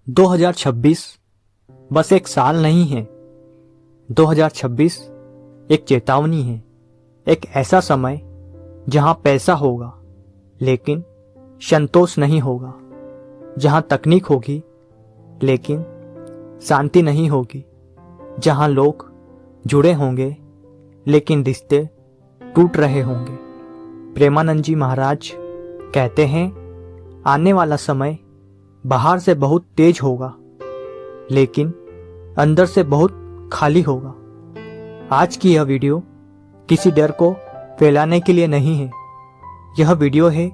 2026 बस एक साल नहीं है। 2026 एक चेतावनी है। एक ऐसा समय जहां पैसा होगा लेकिन संतोष नहीं होगा, जहां तकनीक होगी लेकिन शांति नहीं होगी, जहां लोग जुड़े होंगे लेकिन रिश्ते टूट रहे होंगे। प्रेमानंद जी महाराज कहते हैं, आने वाला समय बाहर से बहुत तेज होगा लेकिन अंदर से बहुत खाली होगा। आज की यह वीडियो किसी डर को फैलाने के लिए नहीं है। यह वीडियो है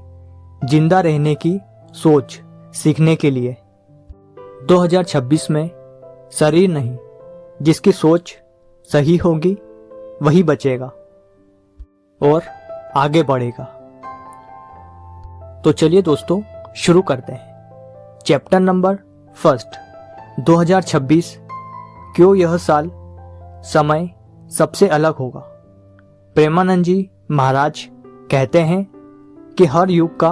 जिंदा रहने की सोच सीखने के लिए। 2026 में शरीर नहीं, जिसकी सोच सही होगी वही बचेगा और आगे बढ़ेगा। तो चलिए दोस्तों, शुरू करते हैं। चैप्टर नंबर 1, 2026 क्यों यह साल समय सबसे अलग होगा। प्रेमानंद जी महाराज कहते हैं कि हर युग का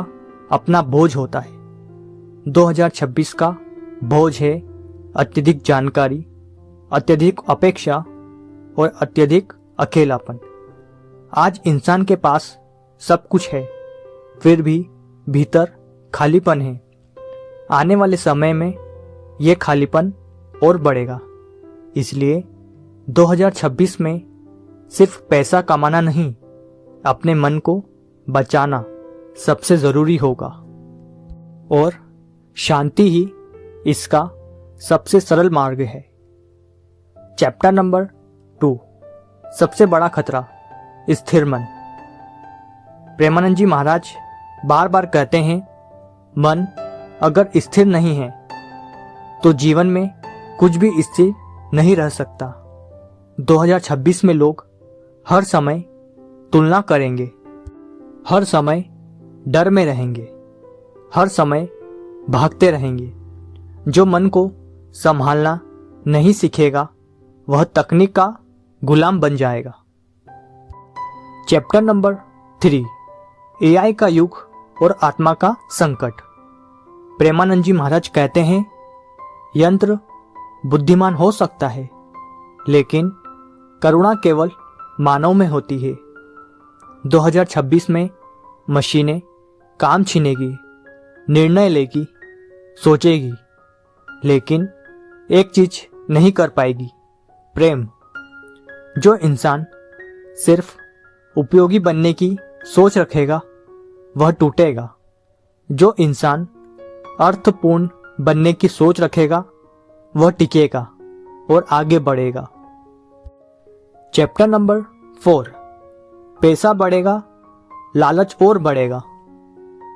अपना बोझ होता है। 2026 का बोझ है अत्यधिक जानकारी, अत्यधिक अपेक्षा और अत्यधिक अकेलापन। आज इंसान के पास सब कुछ है, फिर भी भीतर खालीपन है। आने वाले समय में यह खालीपन और बढ़ेगा। इसलिए 2026 में सिर्फ पैसा कमाना नहीं, अपने मन को बचाना सबसे जरूरी होगा और शांति ही इसका सबसे सरल मार्ग है। चैप्टर नंबर 2, सबसे बड़ा खतरा, स्थिर मन। प्रेमानंद जी महाराज बार बार कहते हैं, मन अगर स्थिर नहीं है तो जीवन में कुछ भी स्थिर नहीं रह सकता। 2026 में लोग हर समय तुलना करेंगे, हर समय डर में रहेंगे, हर समय भागते रहेंगे। जो मन को संभालना नहीं सीखेगा वह तकनीक का गुलाम बन जाएगा। चैप्टर नंबर 3, एआई का युग और आत्मा का संकट। प्रेमानंद जी महाराज कहते हैं, यंत्र बुद्धिमान हो सकता है लेकिन करुणा केवल मानव में होती है। 2026 में मशीनें काम छीनेगी, निर्णय लेगी, सोचेगी, लेकिन एक चीज नहीं कर पाएगी, प्रेम। जो इंसान सिर्फ उपयोगी बनने की सोच रखेगा वह टूटेगा। जो इंसान अर्थपूर्ण बनने की सोच रखेगा वह टिकेगा और आगे बढ़ेगा। चैप्टर नंबर 4, पैसा बढ़ेगा, लालच और बढ़ेगा।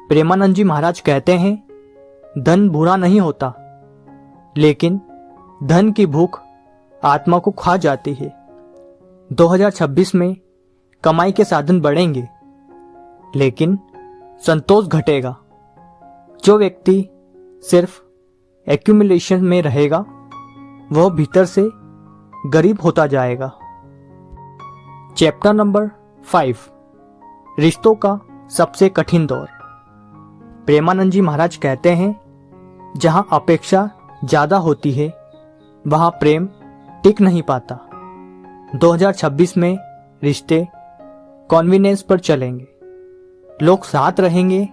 प्रेमानंद जी महाराज कहते हैं, धन बुरा नहीं होता लेकिन धन की भूख आत्मा को खा जाती है। 2026 में कमाई के साधन बढ़ेंगे लेकिन संतोष घटेगा। जो व्यक्ति सिर्फ एक्यूमुलेशन में रहेगा वह भीतर से गरीब होता जाएगा। चैप्टर नंबर 5, रिश्तों का सबसे कठिन दौर। प्रेमानंद जी महाराज कहते हैं, जहां अपेक्षा ज्यादा होती है वहां प्रेम टिक नहीं पाता। 2026 में रिश्ते कन्वीनियंस पर चलेंगे। लोग साथ रहेंगे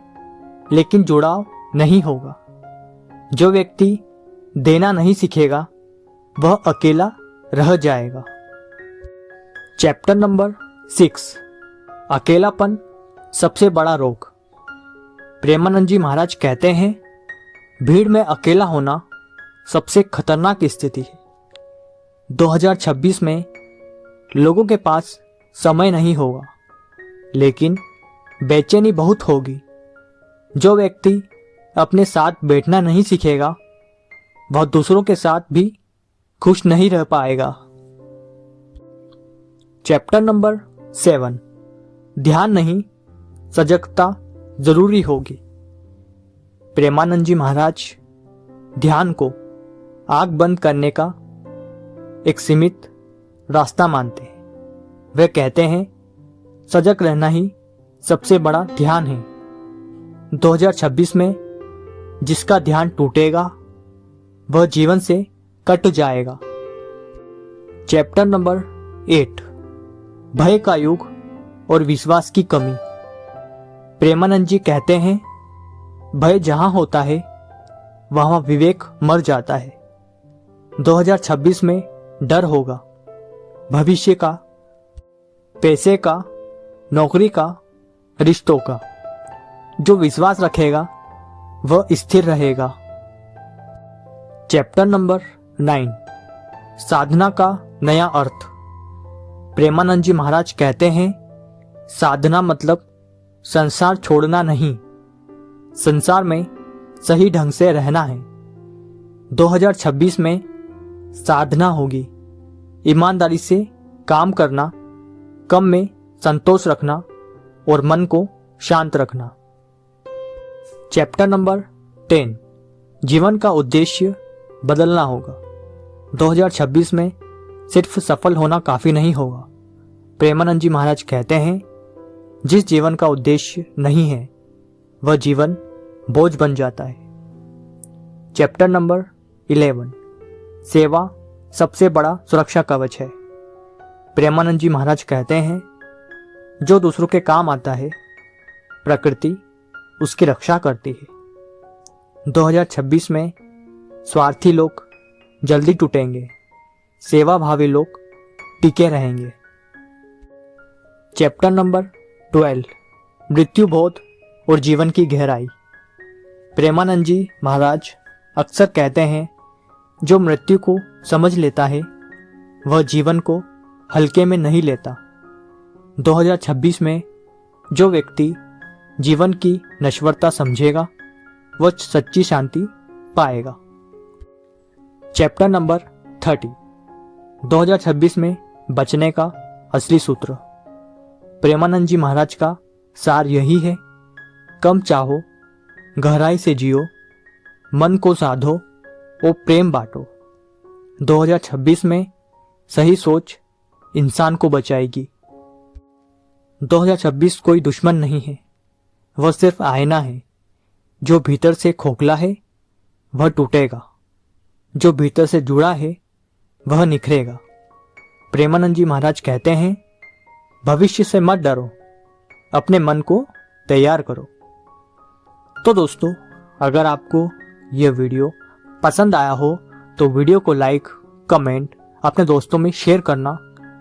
लेकिन जुड़ाव नहीं होगा। जो व्यक्ति देना नहीं सीखेगा वह अकेला रह जाएगा। चैप्टर नंबर 6, अकेलापन सबसे बड़ा रोग। प्रेमानंद जी महाराज कहते हैं, भीड़ में अकेला होना सबसे खतरनाक स्थिति है। 2026 में लोगों के पास समय नहीं होगा लेकिन बेचैनी बहुत होगी। जो व्यक्ति अपने साथ बैठना नहीं सीखेगा वह दूसरों के साथ भी खुश नहीं रह पाएगा। चैप्टर नंबर 7, ध्यान नहीं, सजगता जरूरी होगी। प्रेमानंद जी महाराज ध्यान को आंख बंद करने का एक सीमित रास्ता मानते हैं। वे कहते हैं, सजग रहना ही सबसे बड़ा ध्यान है। 2026 में जिसका ध्यान टूटेगा वह जीवन से कट जाएगा। चैप्टर नंबर 8, भय का युग और विश्वास की कमी। प्रेमानंद जी कहते हैं, भय जहां होता है वहां विवेक मर जाता है। 2026 में डर होगा, भविष्य का, पैसे का, नौकरी का, रिश्तों का। जो विश्वास रखेगा वह स्थिर रहेगा। चैप्टर नंबर 9, साधना का नया अर्थ। प्रेमानंद जी महाराज कहते हैं, साधना मतलब संसार छोड़ना नहीं, संसार में सही ढंग से रहना है। 2026 में साधना होगी, ईमानदारी से काम करना, कम में संतोष रखना और मन को शांत रखना। चैप्टर नंबर 10, जीवन का उद्देश्य बदलना होगा। 2026 में सिर्फ सफल होना काफी नहीं होगा। प्रेमानंद जी महाराज कहते हैं, जिस जीवन का उद्देश्य नहीं है वह जीवन बोझ बन जाता है। चैप्टर नंबर 11, सेवा सबसे बड़ा सुरक्षा कवच है। प्रेमानंद जी महाराज कहते हैं, जो दूसरों के काम आता है प्रकृति उसकी रक्षा करती है। 2026 में स्वार्थी लोग जल्दी टूटेंगे, सेवाभावी लोग टिके रहेंगे। चैप्टर नंबर 12, मृत्यु बोध और जीवन की गहराई। प्रेमानंद जी महाराज अक्सर कहते हैं, जो मृत्यु को समझ लेता है वह जीवन को हल्के में नहीं लेता। 2026 में जो व्यक्ति जीवन की नश्वरता समझेगा वह सच्ची शांति पाएगा। चैप्टर नंबर 30, 2026 में बचने का असली सूत्र। प्रेमानंद जी महाराज का सार यही है, कम चाहो, गहराई से जियो, मन को साधो और प्रेम बांटो। 2026 में सही सोच इंसान को बचाएगी। 2026 कोई दुश्मन नहीं है, वह सिर्फ आईना है। जो भीतर से खोखला है वह टूटेगा, जो भीतर से जुड़ा है वह निखरेगा। प्रेमानंद जी महाराज कहते हैं, भविष्य से मत डरो, अपने मन को तैयार करो। तो दोस्तों, अगर आपको यह वीडियो पसंद आया हो तो वीडियो को लाइक, कमेंट, अपने दोस्तों में शेयर करना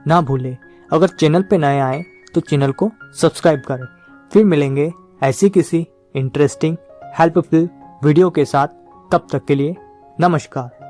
ना भूलें। अगर चैनल पे नए आए तो चैनल को सब्सक्राइब करें। फिर मिलेंगे ऐसी किसी इंटरेस्टिंग हेल्पफुल वीडियो के साथ। तब तक के लिए नमस्कार।